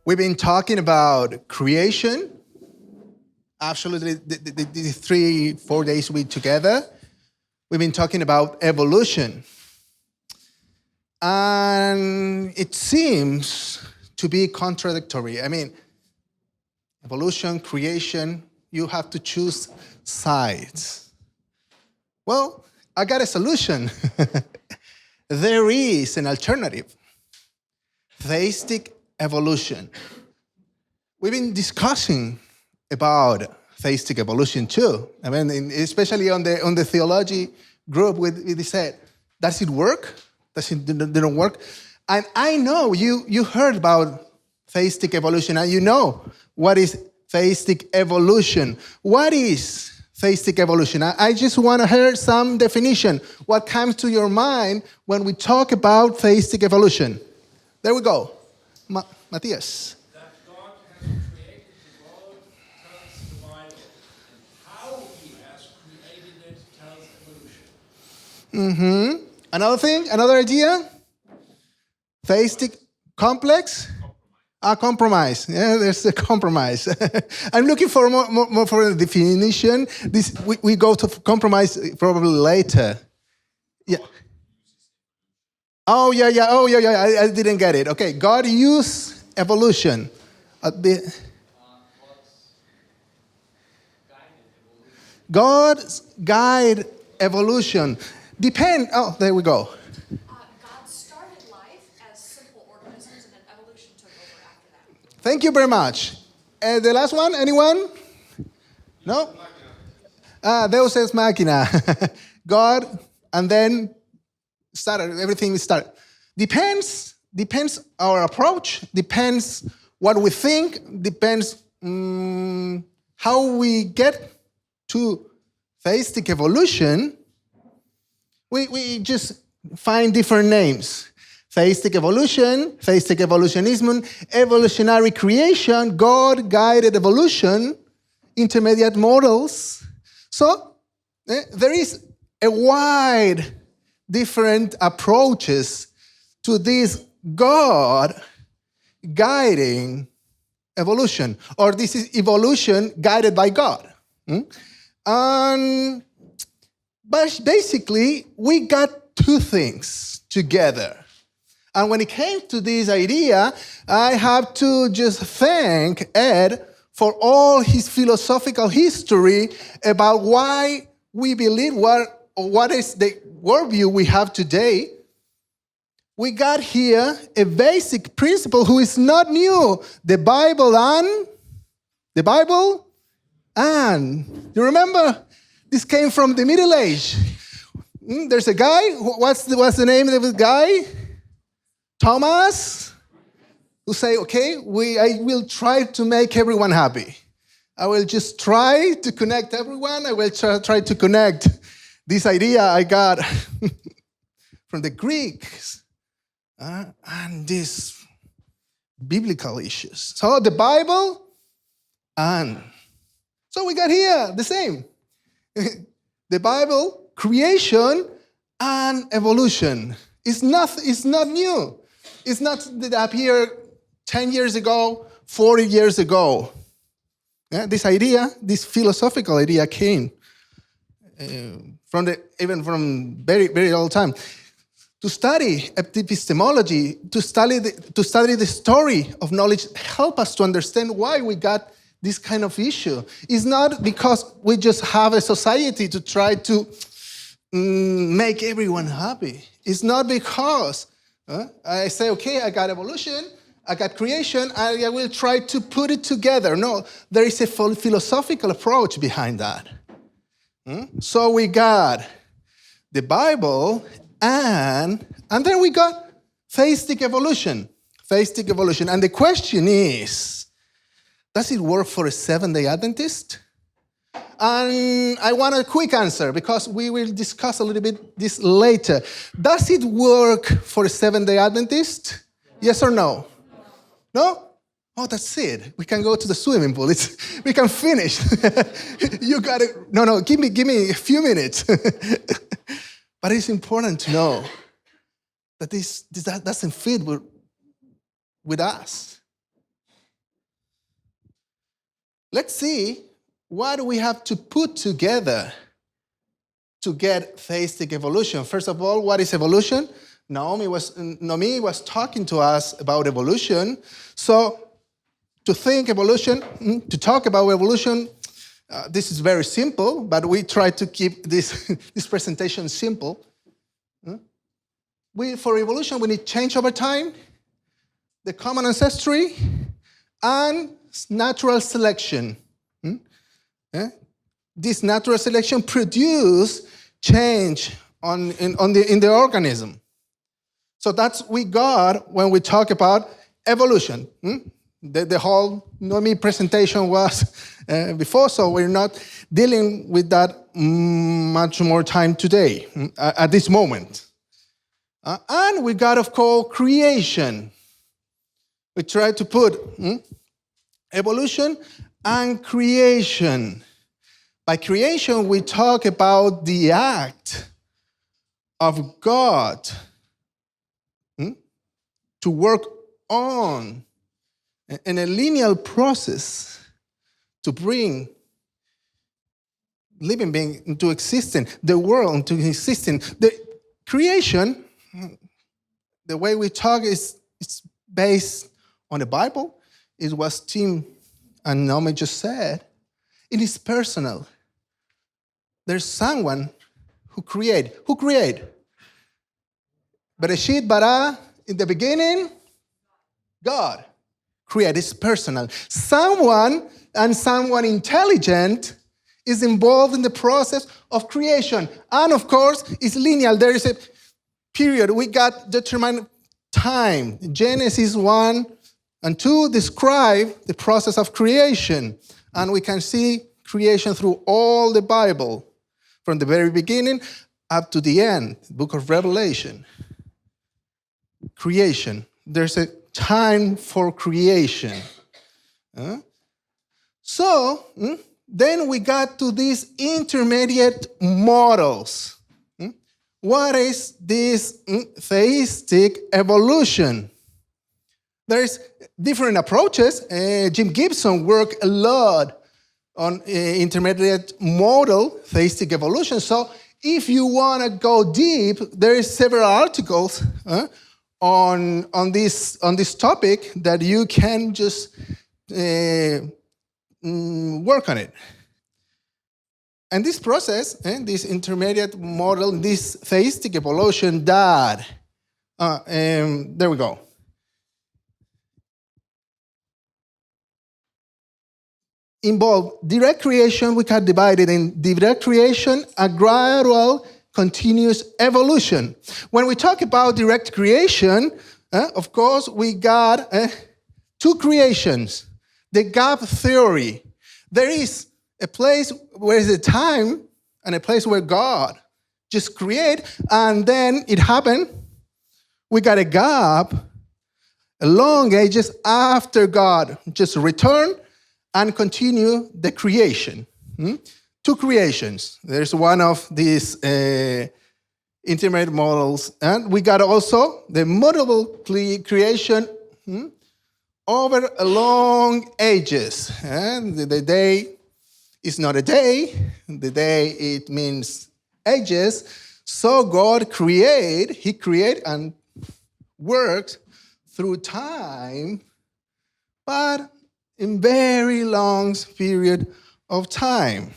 We've been talking about creation, absolutely the 3-4 days we together. We've been talking about evolution. And it seems to be contradictory. I mean, evolution, creation, you have to choose sides. Well, I got a solution. There is an alternative. Theistic evolution. We've been discussing about theistic evolution too. I mean, especially on the theology group, we said, does it work? Does it didn't work? And I know you heard about theistic evolution, and you know what is theistic evolution. What is theistic evolution? I just want to hear some definition. What comes to your mind when we talk about theistic evolution? There we go. Matthias. That God has created the world tells the Bible. And how he has created it tells evolution. Another thing, another idea? Theistic complex? Compromise. Yeah, there's a compromise. I'm looking for more for a definition. We go to compromise probably later. Yeah. Oh yeah. I didn't get it. Okay, God used evolution. God's guide evolution. Depend. Oh, there we go. God started life as simple organisms, and then evolution took over after that. Thank you very much. The last one, anyone? No? Deus ex machina. God, and then everything started. Depends our approach, depends what we think, depends how we get to theistic evolution. We just find different names. Theistic evolution, theistic evolutionism, evolutionary creation, God-guided evolution, intermediate models. So there is a wide different approaches to this God guiding evolution, or this is evolution guided by God. But basically, we got two things together. And when it came to this idea, I have to just thank Ed for all his philosophical history about why we believe what is the worldview we have today. We got here a basic principle who is not new. The Bible and you remember? This came from the Middle Age. There's a guy, what's the name of the guy? Thomas, who say, okay, I will try to make everyone happy. I will just try to connect everyone. I will try to connect this idea I got from the Greeks and these biblical issues. So the Bible and so we got here the same. The Bible, creation and evolution. It's not new. It's not that appeared 10 years ago, 40 years ago. Yeah, this idea, this philosophical idea came from very, very old time. To study epistemology, to study the story of knowledge, help us to understand why we got this kind of issue. It's not because we just have a society to try to make everyone happy. It's not because I say, okay, I got evolution, I got creation, I will try to put it together. No, there is a philosophical approach behind that. So we got the Bible, and then we got theistic evolution. Theistic evolution. And the question is, does it work for a Seventh-day Adventist? And I want a quick answer because we will discuss a little bit this later. Does it work for a Seventh-day Adventist? Yes or no? No? Oh, that's it. We can go to the swimming pool. We can finish. You got it. No, give me a few minutes. But it's important to know that this doesn't fit with us. let's see what we have to put together to get theistic evolution. First of all, what is evolution? Naomi was talking to us about evolution. So to think evolution, to talk about evolution, this is very simple, but we try to keep this, this presentation simple. For evolution, we need change over time, the common ancestry, and natural selection. This natural selection produce change in the organism. So that's what we got when we talk about evolution. The whole Nomi presentation was before, so we're not dealing with that much more time today, at this moment. And we got, of course, creation. We try to put evolution and creation. By creation, we talk about the act of God to work on in a linear process to bring living being into existence, the world into existence. The creation, the way we talk is based on the Bible. It was Tim and Naomi just said. It is personal. There's someone who create. Who create? Bereshit bara, in the beginning, God create. It's personal. Someone intelligent is involved in the process of creation. And of course, it's linear. There is a period. We got determined time. Genesis 1 and 2 describe the process of creation. And we can see creation through all the Bible, from the very beginning up to the end, the book of Revelation. Creation. There's a time for creation. So, then we got to these intermediate models. What is this theistic evolution? There's different approaches. Jim Gibson worked a lot on intermediate model, theistic evolution. So if you want to go deep, there is several articles on this topic that you can just work on it. And this process, this intermediate model, this theistic evolution that, there we go. Involve direct creation. We can divide it in direct creation, a gradual, continuous evolution. When we talk about direct creation, of course, we got two creations. The gap theory. There is a place where is a time and a place where God just create, and then it happened. We got a gap, a long ages after God just returned and continue the creation. Two creations. There's one of these intermediate models. And we got also the mutable creation over a long ages. And the day is not a day. The day, it means ages. So God He create and works through time, but in very long period of time.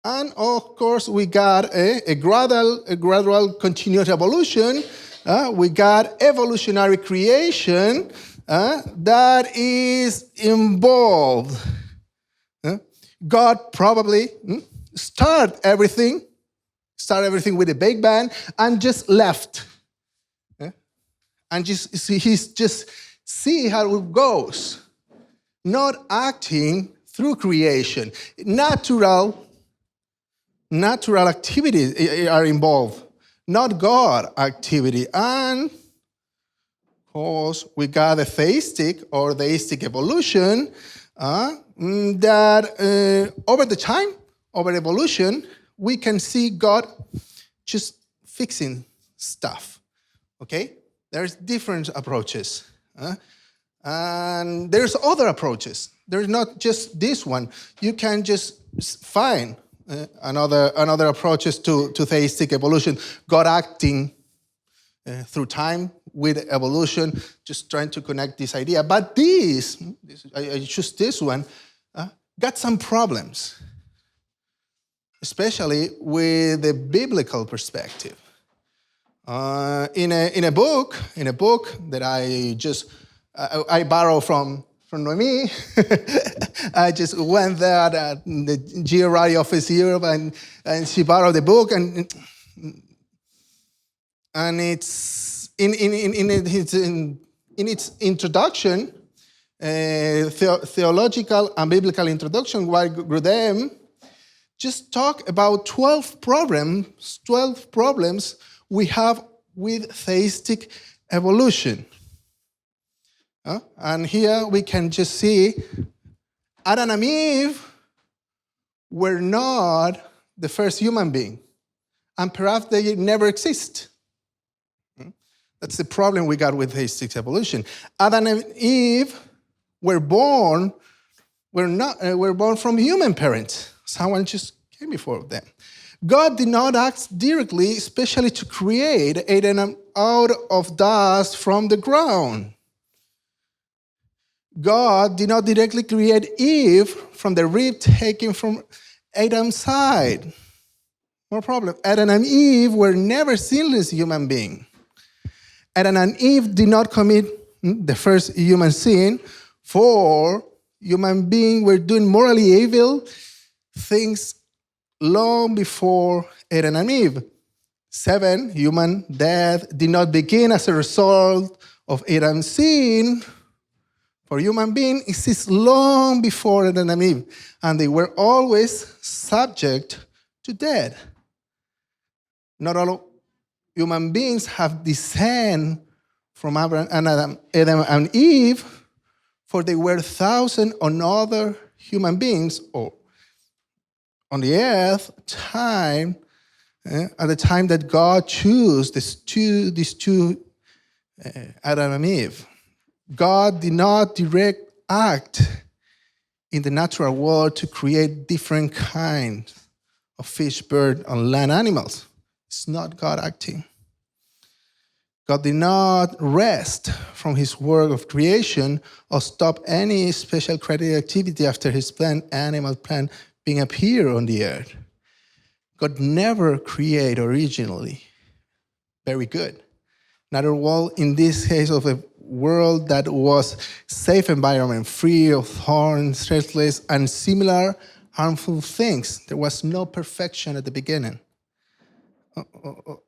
And of course, we got a gradual continuous evolution. We got evolutionary creation that is involved. God probably started everything with a Big Bang and just left. And he's just see how it goes. Not acting through creation. Natural activities are involved, not God activity. And of course, we got a theistic or theistic evolution that over the time, over evolution, we can see God just fixing stuff. Okay? There's different approaches. And there's other approaches. There's not just this one. You can just find another approaches to theistic evolution, God acting through time with evolution, just trying to connect this idea. But I choose this one, got some problems, especially with the biblical perspective. In a book that I borrow from Noemi. I just went there at the GRI office Europe, and she borrowed the book, and it's in its introduction, theological and biblical introduction, why Grudem just talk about 12 problems we have with theistic evolution. And here we can just see Adam and Eve were not the first human being, and perhaps they never exist. That's the problem we got with theistic evolution. Adam and Eve were born from human parents. Someone just came before them. God did not act directly, especially to create Adam out of dust from the ground. God did not directly create Eve from the rib taken from Adam's side. No problem. Adam and Eve were never sinless human beings. Adam and Eve did not commit the first human sin, for human beings were doing morally evil things long before Adam and Eve. 7, human death did not begin as a result of Adam's sin. For human beings, exists long before Adam and Eve, and they were always subject to death. Not all human beings have descent from Adam and Eve, for they were thousands of other human beings on the earth at the time that God chose these two Adam and Eve. God did not direct act in the natural world to create different kinds of fish, bird, and land animals. It's not God acting. God did not rest from his work of creation or stop any special creative activity after his animal plant being appeared on the earth. God never created originally very good. Not at all in this case of a world that was safe environment, free of thorns, stressless, and similar harmful things. There was no perfection at the beginning.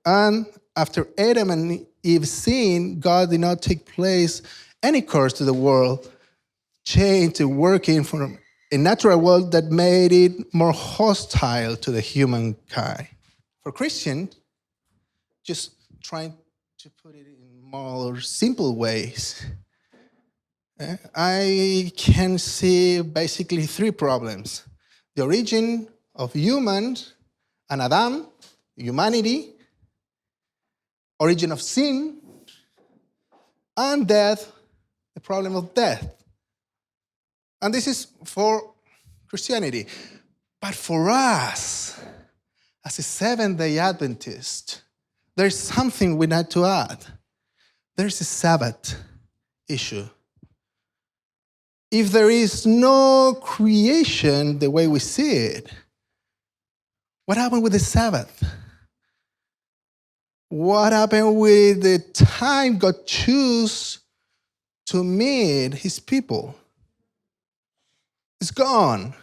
And after Adam and Eve sinned, God did not take place any curse to the world, change to working from a natural world that made it more hostile to the humankind. For Christians, just trying to put it in more simple ways, I can see basically 3 problems. The origin of humans and Adam, humanity, origin of sin, and death, the problem of death. And this is for Christianity. But for us, as a Seventh-day Adventist, there's something we need to add. There's a Sabbath issue. If there is no creation the way we see it, what happened with the Sabbath? What happened with the time God chose to meet his people? It's gone.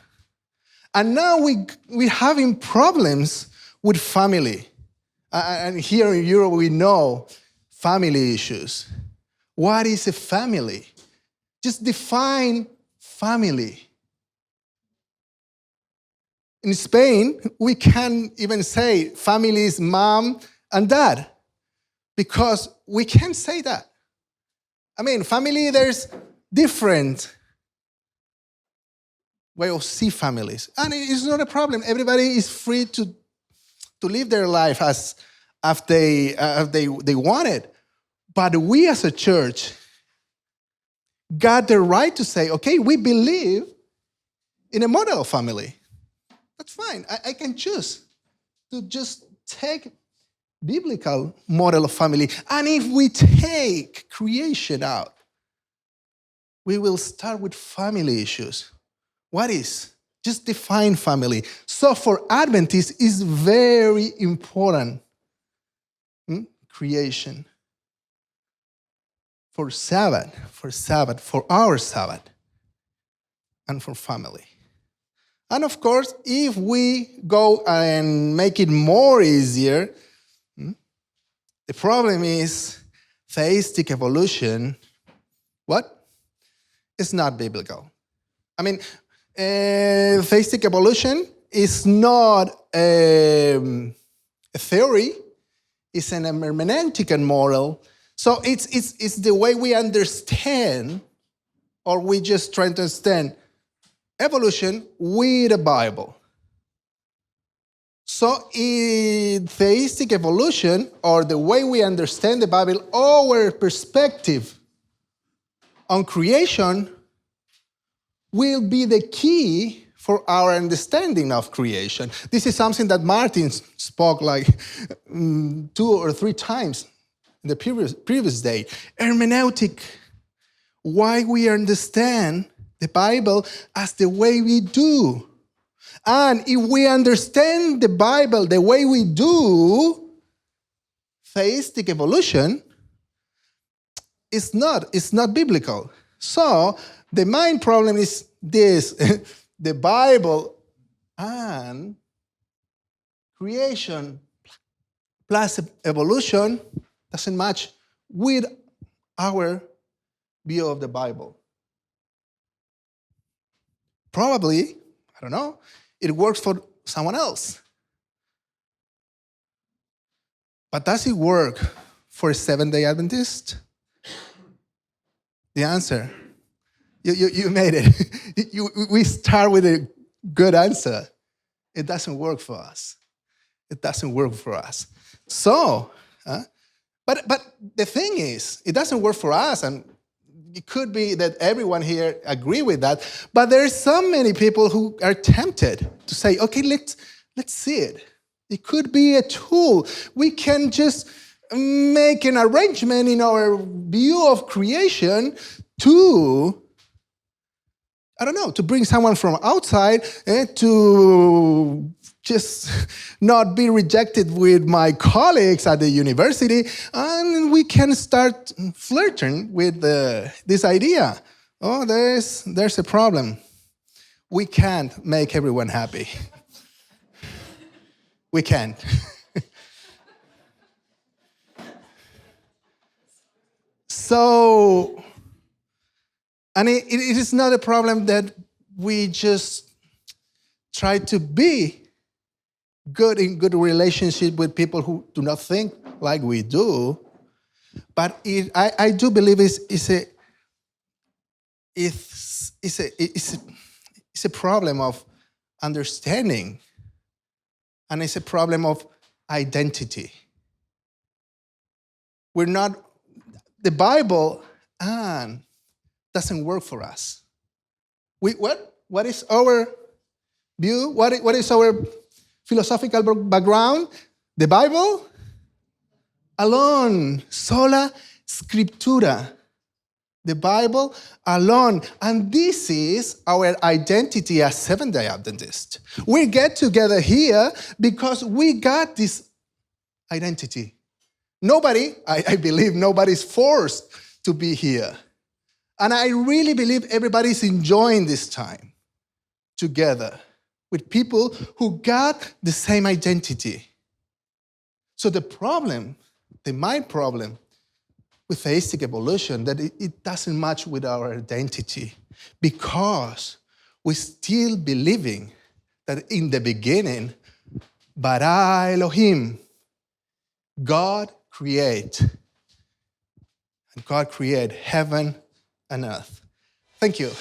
And now we're having problems with family. And here in Europe, we know family issues. What is a family? Just define family. In Spain, we can't even say family is mom and dad, because we can't say that. I mean, family, there's different way of see families. And it's not a problem. Everybody is free to live their life as they want it. But we as a church got the right to say, okay, we believe in a model family. That's fine. I can choose to just take biblical model of family. And if we take creation out, we will start with family issues. What is? Just define family. So for Adventists, it's very important. Creation. For Sabbath, for our Sabbath, and for family. And of course, if we go and make it more easier, the problem is theistic evolution. What? It's not biblical. I mean, theistic evolution is not a theory. It's an hermeneutic and moral. So it's the way we understand, or we just try to understand evolution with the Bible. So in theistic evolution, or the way we understand the Bible, our perspective on creation will be the key for our understanding of creation. This is something that Martin spoke like 2 or 3 times in the previous day. Hermeneutic, why we understand the Bible as the way we do. And if we understand the Bible the way we do, theistic evolution is not biblical. So the main problem is this: the Bible and creation plus evolution doesn't match with our view of the Bible. Probably, I don't know, it works for someone else. But does it work for a Seventh-day Adventist? The answer, you made it. We start with a good answer. It doesn't work for us. It doesn't work for us. So, but the thing is, it doesn't work for us, and it could be that everyone here agree with that, but there are so many people who are tempted to say, okay, let's see it. It could be a tool. We can just make an arrangement in our view of creation to, I don't know, to bring someone from outside to just not be rejected with my colleagues at the university, and we can start flirting with this idea. Oh, there's a problem. We can't make everyone happy. We can't. So, and it is not a problem that we just try to be good in good relationship with people who do not think like we do, but I do believe it's a problem of understanding, and it's a problem of identity. We're not, the Bible doesn't work for us. What is our view? What is our philosophical background? The Bible alone, sola scriptura. The Bible alone. And this is our identity as Seventh-day Adventists. We get together here because we got this identity. Nobody, I believe nobody's forced to be here. And I really believe everybody's enjoying this time together with people who got the same identity. So my problem with theistic evolution, that it doesn't match with our identity, because we're still believing that in the beginning, bara Elohim, God create heaven and earth. Thank you.